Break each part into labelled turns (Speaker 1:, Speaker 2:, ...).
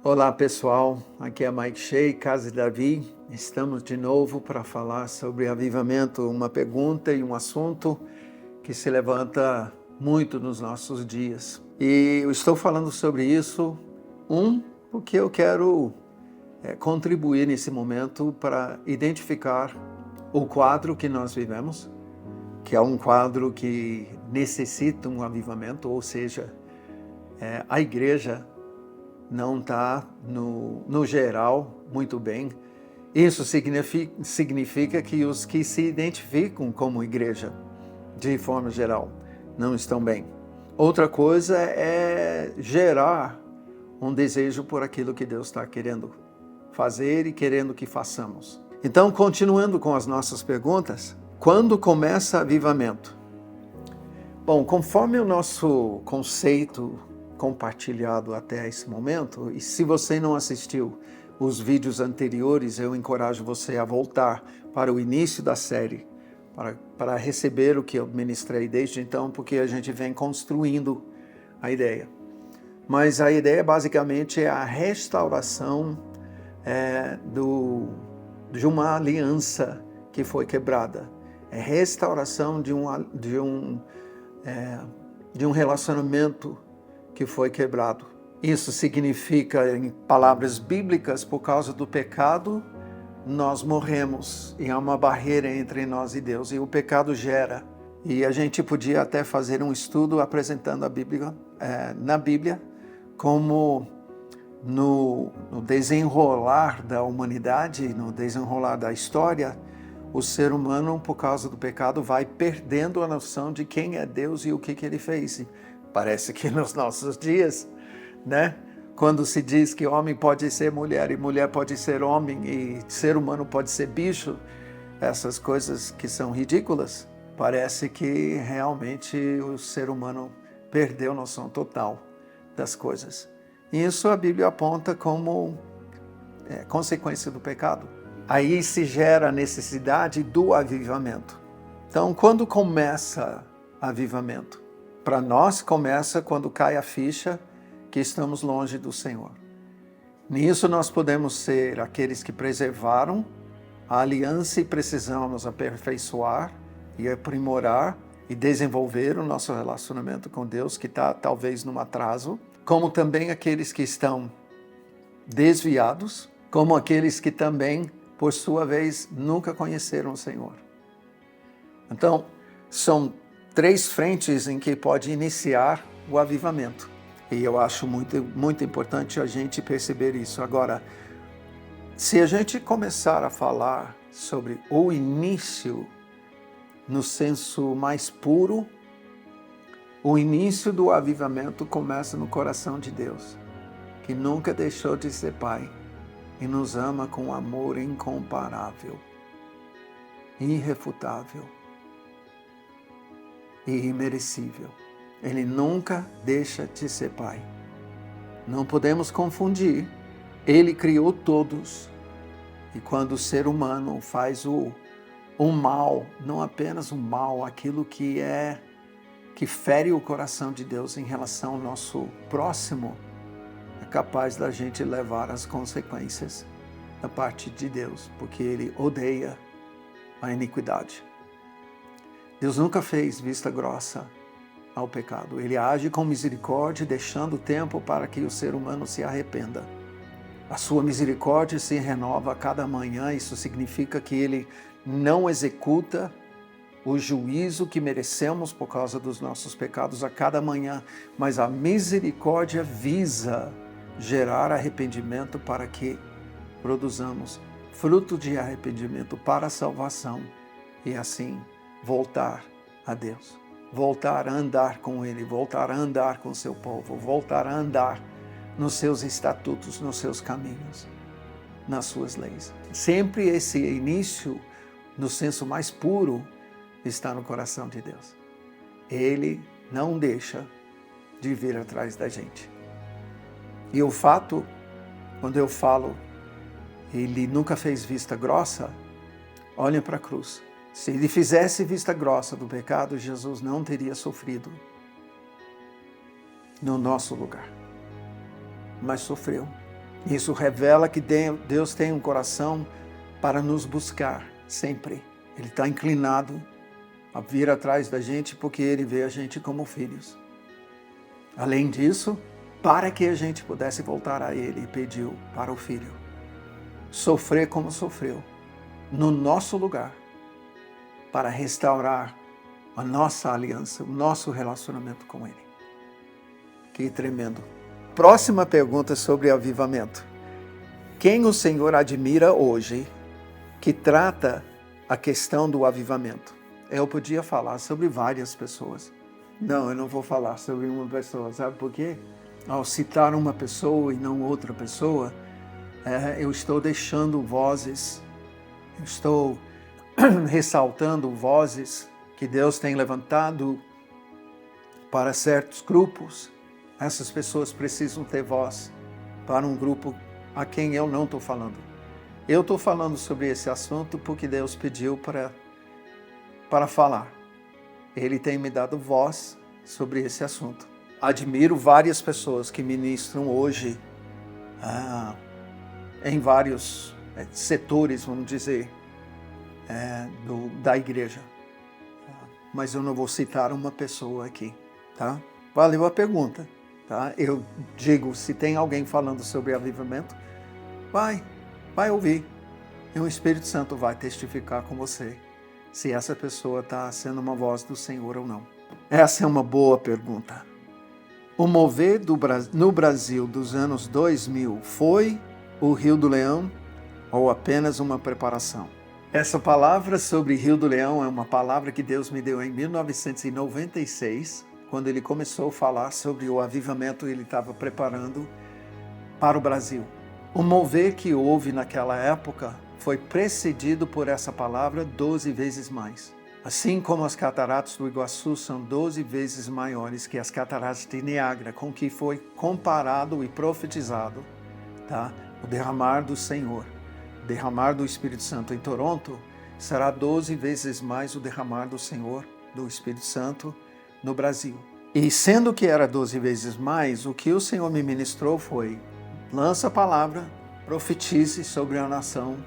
Speaker 1: Olá pessoal, aqui é Mike Shea, Casa de Davi. Estamos de novo para falar sobre avivamento, uma pergunta e um assunto que se levanta muito nos nossos dias. E eu estou falando sobre isso, porque eu quero contribuir nesse momento para identificar o quadro que nós vivemos, que é um quadro que necessita um avivamento, ou seja, a igreja não está, no geral, muito bem. Isso significa que os que se identificam como igreja, de forma geral, não estão bem. Outra coisa é gerar um desejo por aquilo que Deus está querendo fazer e querendo que façamos. Então, continuando com as nossas perguntas, quando começa avivamento? Bom, conforme o nosso conceito compartilhado até esse momento, e se você não assistiu os vídeos anteriores, eu encorajo você a voltar para o início da série, para receber o que eu ministrei desde então, porque a gente vem construindo a ideia. Mas a ideia basicamente é a restauração de uma aliança que foi quebrada. É restauração de um relacionamento que foi quebrado. Isso significa, em palavras bíblicas, por causa do pecado, nós morremos e há uma barreira entre nós e Deus, e o pecado gera. E a gente podia até fazer um estudo apresentando a Bíblia, na Bíblia, como no desenrolar da humanidade, no desenrolar da história, o ser humano, por causa do pecado, vai perdendo a noção de quem é Deus e o que ele fez. Parece que nos nossos dias, né? Quando se diz que homem pode ser mulher e mulher pode ser homem e ser humano pode ser bicho, essas coisas que são ridículas, parece que realmente o ser humano perdeu a noção total das coisas. E isso a Bíblia aponta como consequência do pecado. Aí se gera a necessidade do avivamento. Então, quando começa avivamento? Para nós, começa quando cai a ficha que estamos longe do Senhor. Nisso, nós podemos ser aqueles que preservaram a aliança e precisamos aperfeiçoar e aprimorar e desenvolver o nosso relacionamento com Deus, que está talvez num atraso, como também aqueles que estão desviados, como aqueles que também, por sua vez, nunca conheceram o Senhor. Então, são três frentes em que pode iniciar o avivamento. E eu acho muito, muito importante a gente perceber isso. Agora, se a gente começar a falar sobre o início no senso mais puro, o início do avivamento começa no coração de Deus, que nunca deixou de ser Pai e nos ama com um amor incomparável, irrefutável e imerecível. Ele nunca deixa de ser Pai. Não podemos confundir. Ele criou todos. E quando o ser humano faz o mal, não apenas o mal, aquilo que fere o coração de Deus em relação ao nosso próximo, é capaz da gente levar as consequências da parte de Deus, porque Ele odeia a iniquidade. Deus nunca fez vista grossa ao pecado. Ele age com misericórdia, deixando tempo para que o ser humano se arrependa. A sua misericórdia se renova a cada manhã. Isso significa que Ele não executa o juízo que merecemos por causa dos nossos pecados a cada manhã, mas a misericórdia visa gerar arrependimento para que produzamos fruto de arrependimento para a salvação e assim voltar a Deus, voltar a andar com Ele, voltar a andar com o seu povo, voltar a andar nos seus estatutos, nos seus caminhos, nas suas leis. Sempre esse início, no senso mais puro, está no coração de Deus. Ele não deixa de vir atrás da gente. E o fato, quando eu falo, Ele nunca fez vista grossa, olhem para a cruz. Se Ele fizesse vista grossa do pecado, Jesus não teria sofrido no nosso lugar. Mas sofreu. Isso revela que Deus tem um coração para nos buscar sempre. Ele está inclinado a vir atrás da gente porque Ele vê a gente como filhos. Além disso, para que a gente pudesse voltar a Ele, pediu para o Filho sofrer como sofreu, no nosso lugar, para restaurar a nossa aliança, o nosso relacionamento com Ele. Que tremendo. Próxima pergunta sobre avivamento. Quem o Senhor admira hoje que trata a questão do avivamento? Eu podia falar sobre várias pessoas. Não, eu não vou falar sobre uma pessoa, sabe por quê? Ao citar uma pessoa e não outra pessoa, eu estou deixando vozes, eu estou ressaltando vozes que Deus tem levantado para certos grupos. Essas pessoas precisam ter voz para um grupo a quem eu não estou falando. Eu estou falando sobre esse assunto porque Deus pediu para falar. Ele tem me dado voz sobre esse assunto. Admiro várias pessoas que ministram hoje em vários setores, vamos dizer, da igreja. Mas eu não vou citar uma pessoa aqui, tá? Valeu a pergunta, tá? Eu digo, se tem alguém falando sobre avivamento, vai ouvir. E o Espírito Santo vai testificar com você se essa pessoa está sendo uma voz do Senhor ou não. Essa é uma boa pergunta. O mover no Brasil dos anos 2000 foi o Rio do Leão ou apenas uma preparação? Essa palavra sobre Rio do Leão é uma palavra que Deus me deu em 1996, quando Ele começou a falar sobre o avivamento que Ele estava preparando para o Brasil. O mover que houve naquela época foi precedido por essa palavra 12 vezes mais. Assim como as cataratas do Iguaçu são 12 vezes maiores que as cataratas de Niágara, com que foi comparado e profetizado, tá? O derramar do Senhor, o derramar do Espírito Santo em Toronto, será 12 vezes mais o derramar do Senhor, do Espírito Santo, no Brasil. E sendo que era 12 vezes mais, o que o Senhor me ministrou foi: lança a palavra, profetize sobre a nação,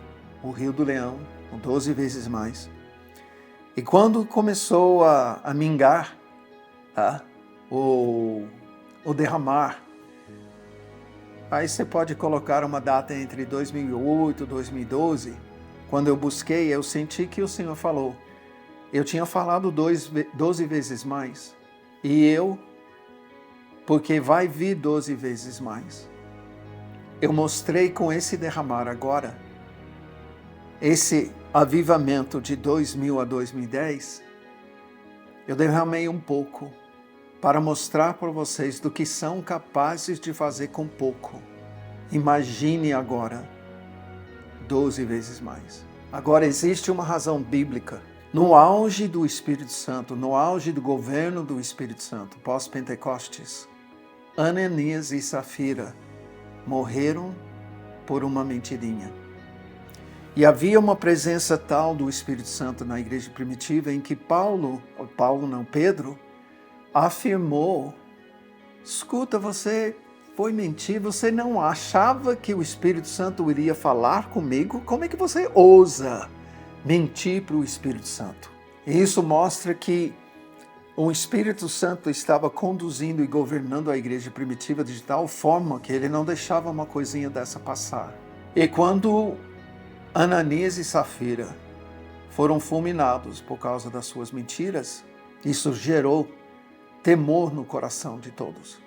Speaker 1: o Rio do Leão, 12 vezes mais. E quando começou a mingar, tá? o derramar, aí você pode colocar uma data entre 2008 e 2012. Quando eu busquei, eu senti que o Senhor falou. Eu tinha falado 12 vezes mais. E porque vai vir 12 vezes mais. Eu mostrei com esse derramar agora, esse avivamento de 2000 a 2010, eu derramei um pouco para mostrar para vocês do que são capazes de fazer com pouco. Imagine agora 12 vezes mais. Agora existe uma razão bíblica. No auge do Espírito Santo, no auge do governo do Espírito Santo, pós-Pentecostes, Ananias e Safira morreram por uma mentirinha. E havia uma presença tal do Espírito Santo na igreja primitiva em que Pedro, afirmou: escuta, você foi mentir, você não achava que o Espírito Santo iria falar comigo? Como é que você ousa mentir para o Espírito Santo? E isso mostra que o Espírito Santo estava conduzindo e governando a igreja primitiva de tal forma que ele não deixava uma coisinha dessa passar. E quando Ananias e Safira foram fulminados por causa das suas mentiras, isso gerou temor no coração de todos.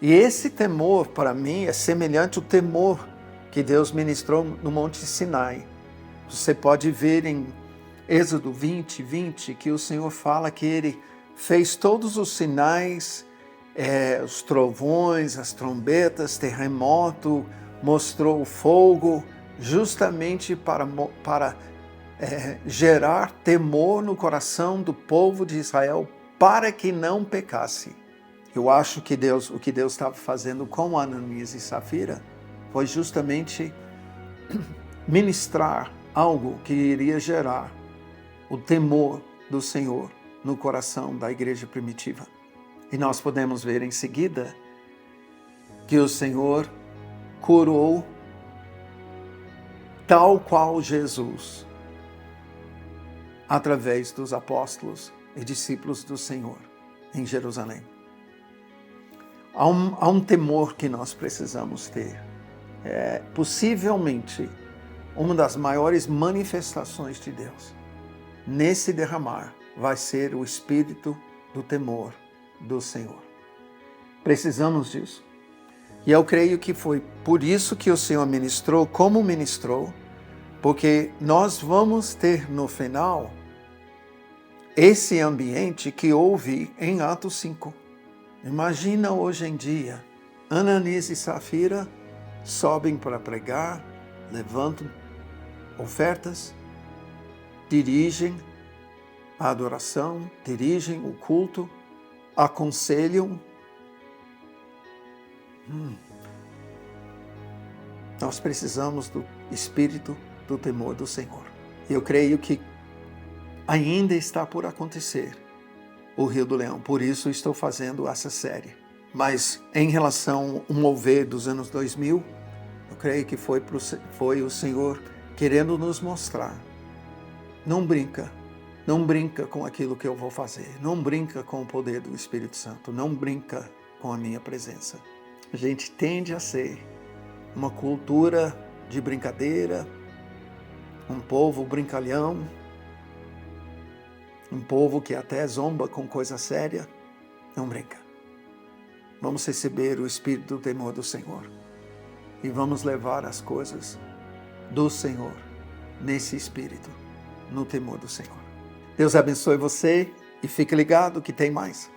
Speaker 1: E esse temor, para mim, é semelhante ao temor que Deus ministrou no Monte Sinai. Você pode ver em Êxodo 20, que o Senhor fala que Ele fez todos os sinais, os trovões, as trombetas, terremoto, mostrou o fogo, justamente para gerar temor no coração do povo de Israel, para que não pecasse. Eu acho que o que Deus estava fazendo com Ananias e Safira foi justamente ministrar algo que iria gerar o temor do Senhor no coração da igreja primitiva. E nós podemos ver em seguida que o Senhor curou tal qual Jesus, através dos apóstolos e discípulos do Senhor em Jerusalém. Há um temor que nós precisamos ter. Possivelmente, uma das maiores manifestações de Deus nesse derramar vai ser o espírito do temor do Senhor. Precisamos disso. E eu creio que foi por isso que o Senhor ministrou como ministrou, porque nós vamos ter no final esse ambiente que houve em Atos 5. Imagina hoje em dia, Ananias e Safira sobem para pregar, levantam ofertas, dirigem a adoração, dirigem o culto, aconselham. Nós precisamos do espírito do temor do Senhor. Eu creio que ainda está por acontecer o Rio do Leão, por isso estou fazendo essa série. Mas em relação ao mover dos anos 2000, eu creio que foi o Senhor querendo nos mostrar. Não brinca com aquilo que eu vou fazer, não brinca com o poder do Espírito Santo, não brinca com a minha presença. A gente tende a ser uma cultura de brincadeira, um povo brincalhão, um povo que até zomba com coisa séria. Não brinca. Vamos receber o espírito do temor do Senhor e vamos levar as coisas do Senhor nesse espírito, no temor do Senhor. Deus abençoe você e fique ligado que tem mais.